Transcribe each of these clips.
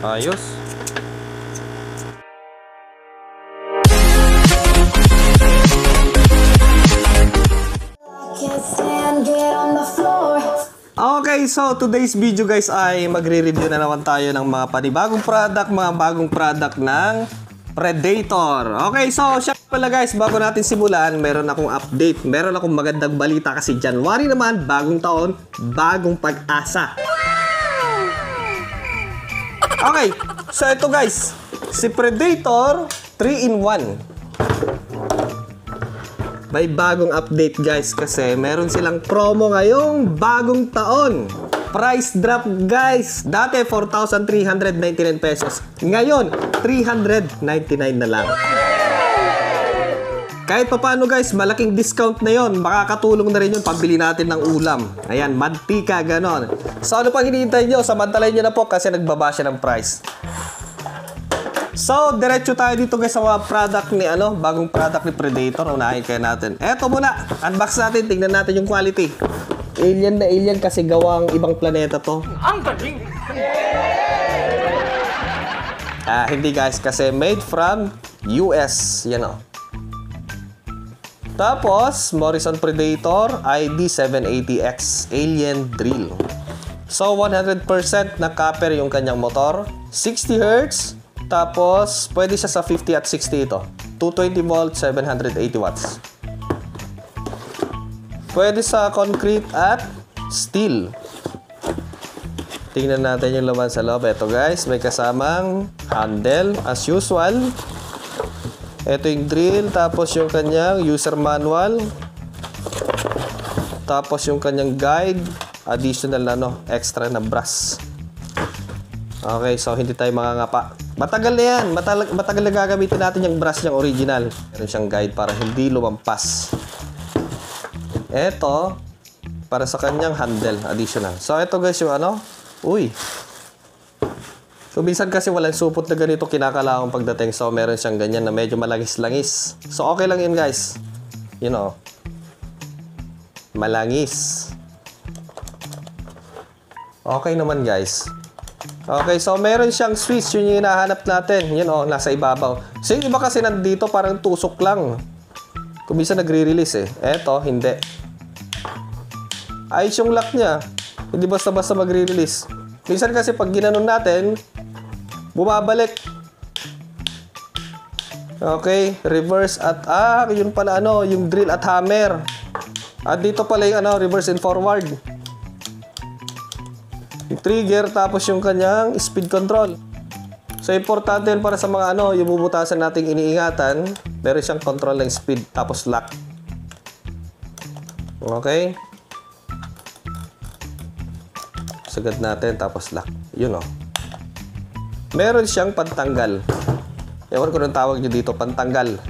Ayos. Okay, so today's video guys ay magre-review na naman tayo ng mga panibagong product, mga bagong product ng Predator. Okay, so siya pala guys, bago natin simulan, meron akong update. Meron akong magandang balita kasi January naman, bagong taon, bagong pag-asa. Okay, so ito guys, si Predator 3-in-1. May bagong update guys kasi meron silang promo ngayong bagong taon. Price drop guys. Dati 4,399 pesos. Ngayon, 399 na lang. Kahit papaano guys, malaking discount na yon. Makakatulong na rin yun pambili natin ng ulam. Ayan, mantika, ganon. So ano pang hinihintay nyo? Samantalayin nyo na po kasi nagbaba siya ng price. So, diretso tayo dito guys sa mga product ni bagong product ni Predator. Unahin kaya natin. Eto muna, unbox natin, tingnan natin yung quality. Alien na alien kasi gawang ibang planeta to. Ang galing! Hindi guys, kasi made from US. Yan o. Tapos, Morrison Predator ID780X Alien Drill. So, 100% na copper yung kanyang motor. 60 Hz. Tapos, pwede siya sa 50 at 60 ito. 220 volts, 780 watts. Pwede sa concrete at steel. Tingnan natin yung laman sa loob. Ito guys, may kasamang handle as usual. Ito yung drill, tapos yung kanyang user manual. Tapos yung kanyang guide. Additional extra na brass. Okay, so hindi tayo mangangapa. Matagal na yan. Matagal na gagamitin natin yung brush niyang original. Meron siyang guide para hindi lumampas. Ito, para sa kanyang handle, additional. So, ito guys yung uy. So, minsan kasi walang supot na ganito kinakalawang pagdating. So, meron siyang ganyan na medyo malangis-langis. So, okay lang yun guys. Malangis. Okay naman guys. Okay, so meron siyang switch, yun yung hinahanap natin. Yun nasa ibabaw. So yung iba kasi nandito parang tusok lang. Kung minsan nagre-release Eto, hindi. Ayos yung lock niya. Hindi basta-basta magre-release. Minsan kasi pag ginanon natin, bumabalik. Okay, reverse at yun pala yung drill at hammer. At dito pala yung reverse and forward. Yung trigger, tapos yung kanyang speed control. So, importante yun para sa mga yung bubutasan nating iniingatan. Meron siyang control ng speed, tapos lock. Okay? Sagad natin, tapos lock. Yun Meron siyang pantanggal. Ewan ko nung tawag nyo dito, pantanggal.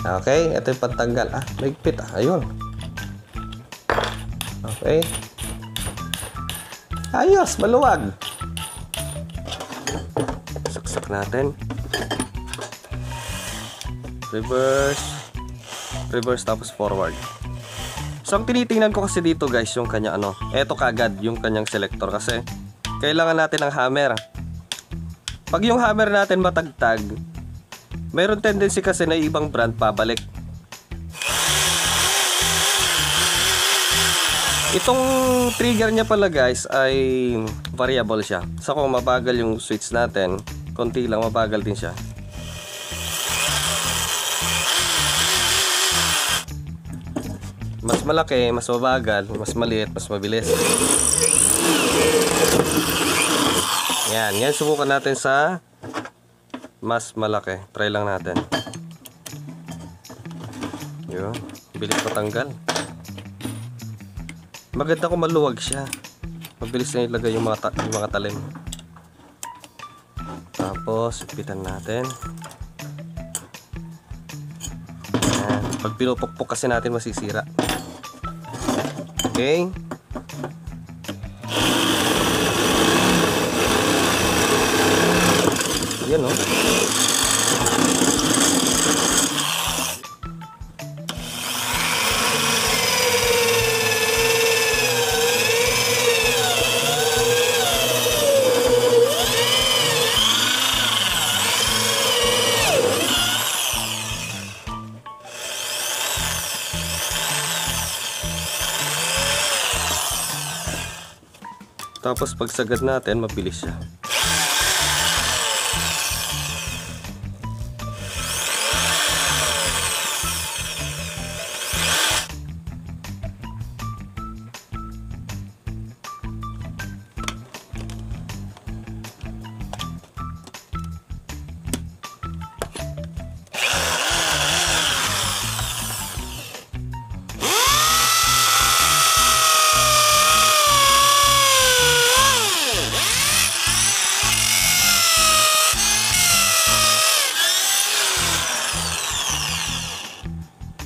Okay? Ito yung pantanggal. Mahigpit Ayun. Okay? Ayos, maluwag. Saksak natin. Reverse tapos forward. So ang tinitingnan ko kasi dito guys, yung kanya eto kagad yung kanyang selector kasi kailangan natin ng hammer. Pag yung hammer natin matagtag, mayroon tendency kasi na ibang brand pabalik. Itong trigger niya pala guys ay variable siya. So kung mabagal yung switch natin, konti lang mabagal din siya. Mas malaki, mas mabagal, mas maliit, mas mabilis. Yan subukan natin sa mas malaki. Try lang natin. Yun, bilis patanggal. Maganda kung maluwag siya. Mabilis na ilagay yung mga talim. Tapos, ipitan natin. Ayan. Pag pinupukpok kasi natin masisira. Okay. Yan Tapos pagsagad natin, mabilis siya.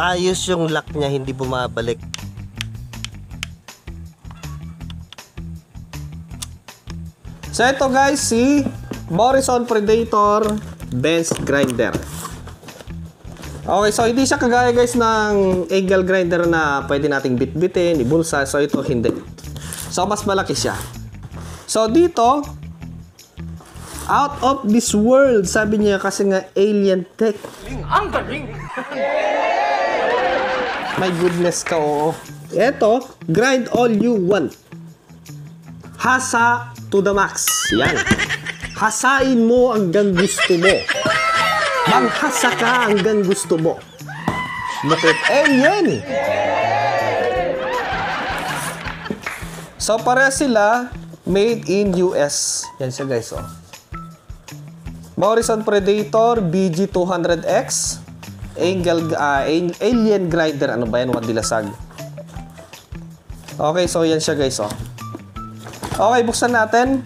Ayos yung lock niya, hindi bumabalik. So ito guys, si Morrison Predator Bench Grinder. Okay, so hindi siya kagaya guys ng angle grinder na pwede nating bitbitin, ibulsa. So ito hindi. So mas malaki siya. So dito, out of this world, sabi niya kasi nga alien tech. Ang galing! My goodness ka, oo. Ito, grind all you want. Hasa to the max. Yan. Hasain mo hanggang gusto mo. Manghasa ka hanggang gusto mo. Lupit alien. So, pare sila made in US. Yan siya guys, oh. Morrison Predator BG200X. Alien grinder. Ano ba yan? Wadilasag. Okay, so yan siya guys, oh. Okay, buksan natin.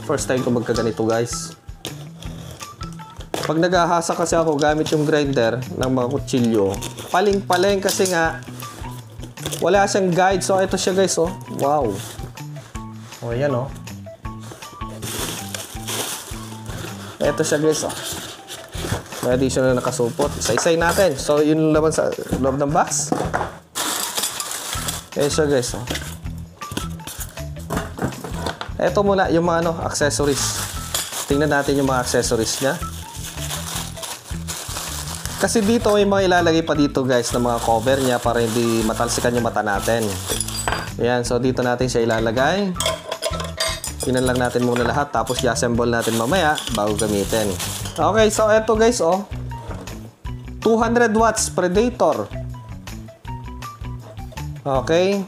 First time ko magkaganito guys. Pag naghahasa kasi ako gamit yung grinder ng mga kutsilyo, paling-paling kasi nga wala siyang guide. So ito siya guys, oh. Wow. Oh, yan, oh. Ito siya guys, oh. May additional na nakasupot. Isa-isay natin. So, yun laman sa loob ng box. Ito siya guys, oh. Ito muna yung mga accessories. Tingnan natin yung mga accessories niya. Kasi dito may mga ilalagay pa dito guys na mga cover niya para hindi matalsikan yung mata natin. Ayan, so dito natin siya ilalagay. Tinan lang natin muna lahat, tapos i-assemble natin mamaya bago gamitin. Okay, so eto guys, oh. 200 watts Predator. Okay.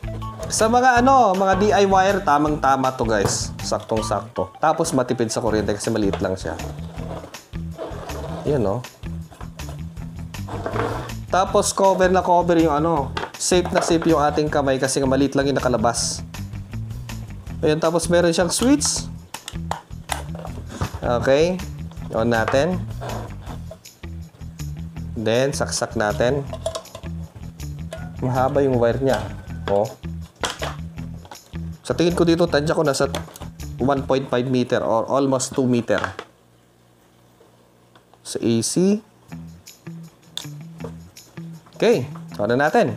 Sa mga mga DIY, tamang-tama to guys. Saktong-sakto. Tapos matipid sa kuryente kasi maliit lang siya. Yan, oh. Tapos cover na cover yung safe na safe yung ating kamay kasi maliit lang yung nakalabas. Ayan, tapos meron siyang switch. Okay. On natin. Then, saksak natin. Mahaba yung wire niya. Oh. Sa tingin ko dito, tansya ko nasa 1.5 meter or almost 2 meter. Sa AC. Okay. On na natin.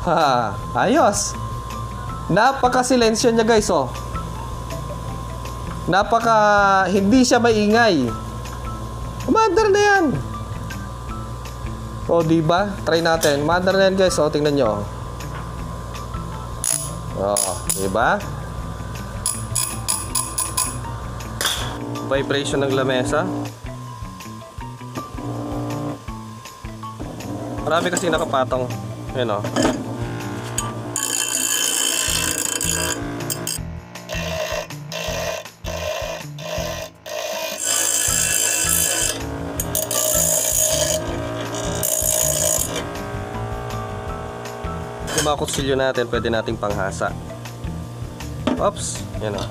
Ha, ayos. Napaka-silensyo niya guys, oh. Hindi siya maingay. Mother na yan. O, diba? Try natin. Mother na yan guys, oh. Tingnan nyo. Oh, diba? Vibration ng lamesa. Marami kasi nakapatong. Ayan, oh. Yung mga kutsilyo natin, pwede nating panghasa. Oops, yan o.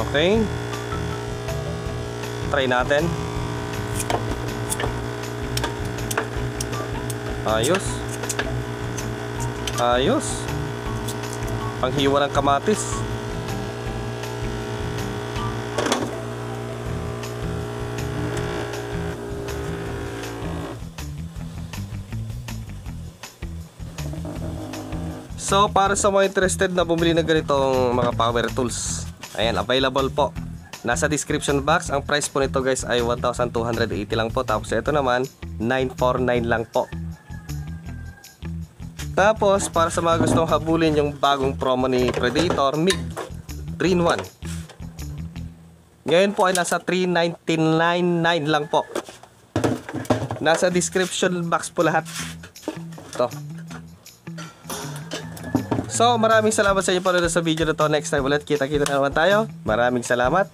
Okay. Try natin. Ayos. Ayos. Panghiwa ng kamatis. So, para sa mga interested na bumili ng ganitong mga power tools, ayan, available po. Nasa description box, ang price po nito guys ay 1,280 lang po. Tapos ito naman, 949 lang po. Tapos, para sa mga gustong habulin yung bagong promo ni Predator, MIG 3-in-1. Ngayon po ay nasa 3,999 lang po. Nasa description box po lahat. Ito. So, maraming salamat sa inyo para sa video na to. Next time ulit, kita-kita na naman tayo. Maraming salamat.